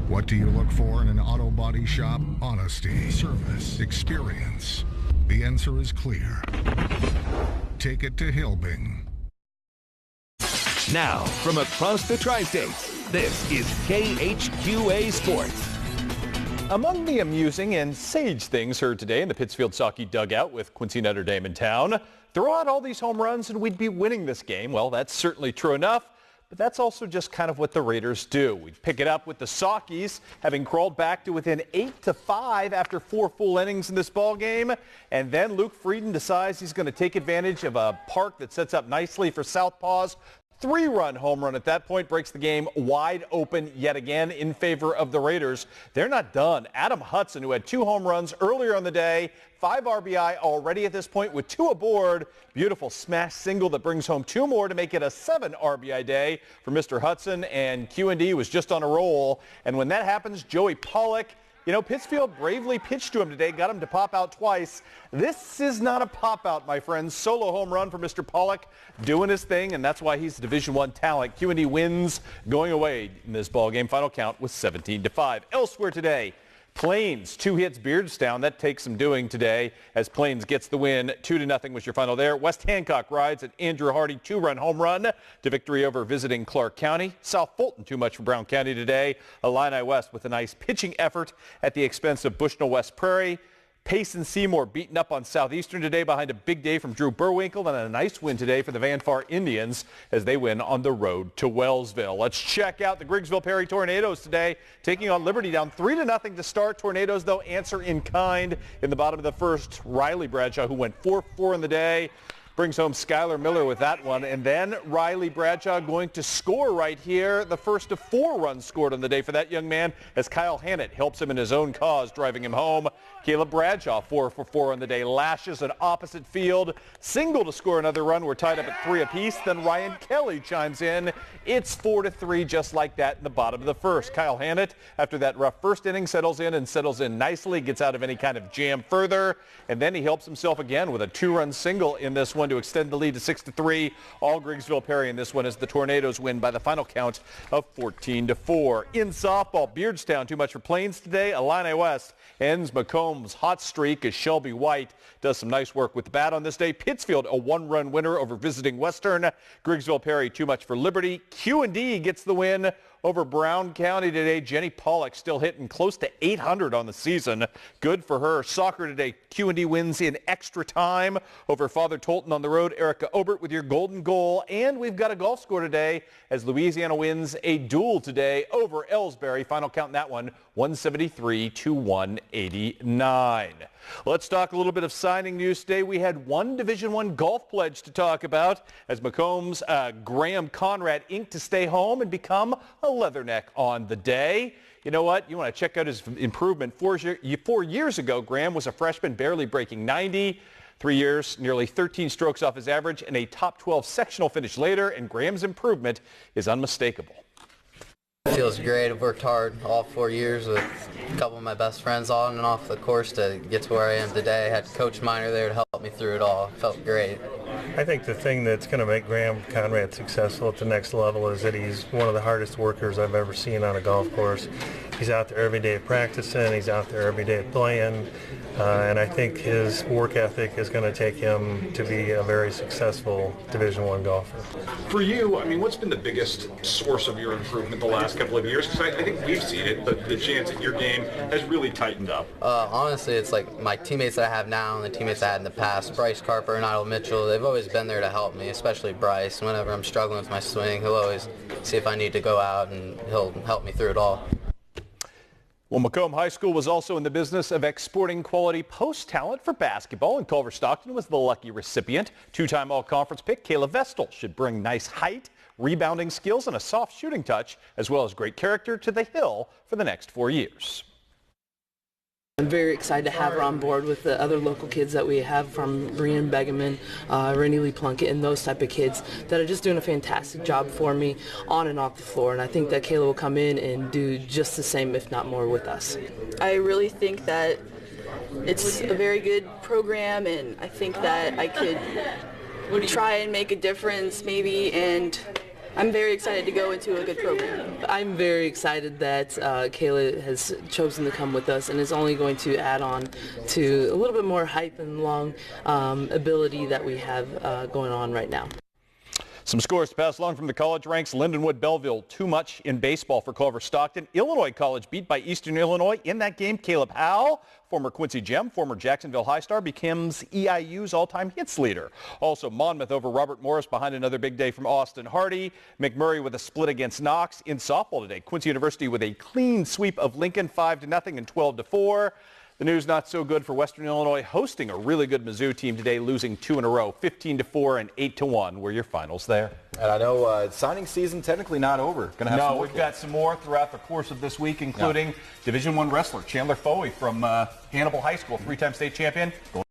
What do you look for in an auto body shop? Honesty, service, experience. The answer is clear. Take it to Hilbing. Now, from across the Tri-States, this is KHQA Sports. Among the amusing and sage things heard today in the Pittsfield Sockeye dugout with Quincy Notre Dame in town, throw out all these home runs and we'd be winning this game. Well, that's certainly true enough. But that's also just kind of what the Raiders do. We pick it up with the Sockeyes having crawled back to within 8-5 after 4 full innings in this ball game. And then Luke Frieden decides he's going to take advantage of a park that sets up nicely for Southpaws. 3-run home run at that point breaks the game wide open yet again in favor of the Raiders. They're not done. Adam Hudson, who had 2 home runs earlier on the day, 5 RBI already at this point with 2 aboard. Beautiful smash single that brings home 2 more to make it a 7 RBI day for Mr. Hudson, and Q&D was just on a roll. And when that happens, Joey Pollock, you know, Pittsfield bravely pitched to him today, got him to pop out twice. This is not a pop out, my friends. Solo home run for Mr. Pollock, doing his thing, and that's why he's Division I talent. Q&D wins going away in this ball game. Final count was 17-5. Elsewhere today, Plains, 2 hits Beardstown. That takes some doing today as Plains gets the win. 2-0 was your final there. West Hancock rides an Andrew Hardy 2-run home run to victory over visiting Clark County. South Fulton too much for Brown County today. Illini West with a nice pitching effort at the expense of Bushnell West Prairie. Payson Seymour beaten up on Southeastern today behind a big day from Drew Burwinkle, and a nice win today for the Van Far Indians as they win on the road to Wellsville. Let's check out the Griggsville Perry Tornadoes today, taking on Liberty down 3-0 to start. Tornadoes, though, answer in kind in the bottom of the first. Riley Bradshaw, who went 4-4 in the day, brings home Skylar Miller with that one. And then Riley Bradshaw going to score right here. The first of 4 runs scored on the day for that young man as Kyle Hannett helps him in his own cause, driving him home. Caleb Bradshaw 4-for-4 on the day, lashes an opposite field. Single to score another run. We're tied up at 3 apiece. Then Ryan Kelly chimes in. It's 4-3 just like that in the bottom of the first. Kyle Hannett, after that rough first inning, settles in nicely, gets out of any kind of jam further. And then he helps himself again with a 2-run single in this one to extend the lead to 6-3. All Griggsville Perry in this one as the Tornadoes win by the final count of 14-4. In softball, Beardstown too much for Plains today. Illini West ends Macomb's hot streak as Shelby White does some nice work with the bat on this day. Pittsfield a 1-run winner over visiting Western. Griggsville Perry too much for Liberty. Q&D gets the win over Brown County today. Jenny Pollock still hitting close to 800 on the season. Good for her. Soccer today, Q&D wins in extra time over Father Tolton on the road. Erica Obert with your golden goal. And we've got a golf score today as Louisiana wins a duel today over Ellsbury. Final count in that one, 173-189. Let's talk a little bit of signing news today. We had one Division I golf pledge to talk about as Macomb's Graham Conrad inked to stay home and become a Leatherneck on the day. You know what? You want to check out his improvement. 4 years ago, Graham was a freshman, barely breaking 90. 3 years, nearly 13 strokes off his average, and a top 12 sectional finish later, and Graham's improvement is unmistakable. It feels great. I've worked hard all 4 years with a couple of my best friends on and off the course to get to where I am today. I had Coach Miner there to help me through it all. It felt great. I think the thing that's going to make Graham Conrad successful at the next level is that he's one of the hardest workers I've ever seen on a golf course. He's out there every day practicing. He's out there every day playing. And I think his work ethic is going to take him to be a very successful Division I golfer. For you, I mean, what's been the biggest source of your improvement the last couple of years? Because I think we've seen it, but the chance that your game has really tightened up. Honestly, it's like my teammates that I have now and the teammates I had in the past, Bryce Carper and Idle Mitchell, they've always been there to help me, especially Bryce. Whenever I'm struggling with my swing, he'll always see if I need to go out and he'll help me through it all. Well, Macomb High School was also in the business of exporting quality post talent for basketball, and Culver Stockton was the lucky recipient. 2-time all-conference pick Kayla Vestal should bring nice height, rebounding skills, and a soft shooting touch, as well as great character to the Hill for the next 4 years. I'm very excited to have her on board with the other local kids that we have from Brian Begeman, Rennie Lee Plunkett, and those type of kids that are just doing a fantastic job for me on and off the floor. And I think that Kayla will come in and do just the same, if not more, with us. I really think that it's a very good program, and I think that I could try and make a difference maybe and I'm very excited to go into a good program. I'm very excited that Kayla has chosen to come with us and is only going to add on to a little bit more height and long ability that we have going on right now. Some scores to pass along from the college ranks. Lindenwood Belleville, too much in baseball for Culver Stockton. Illinois College beat by Eastern Illinois. In that game, Caleb Howell, former Quincy Gem, former Jacksonville High Star, becomes EIU's all-time hits leader. Also, Monmouth over Robert Morris behind another big day from Austin Hardy. McMurray with a split against Knox. In softball today, Quincy University with a clean sweep of Lincoln, 5-0 and 12-4. The news not so good for Western Illinois, hosting a really good Mizzou team today, losing 2 in a row, 15-4 and 8-1 were your finals there. And I know signing season technically not over. Gonna have some we've got some more throughout the course of this week, including Division I wrestler Chandler Foley from Hannibal High School, 3-time state champion.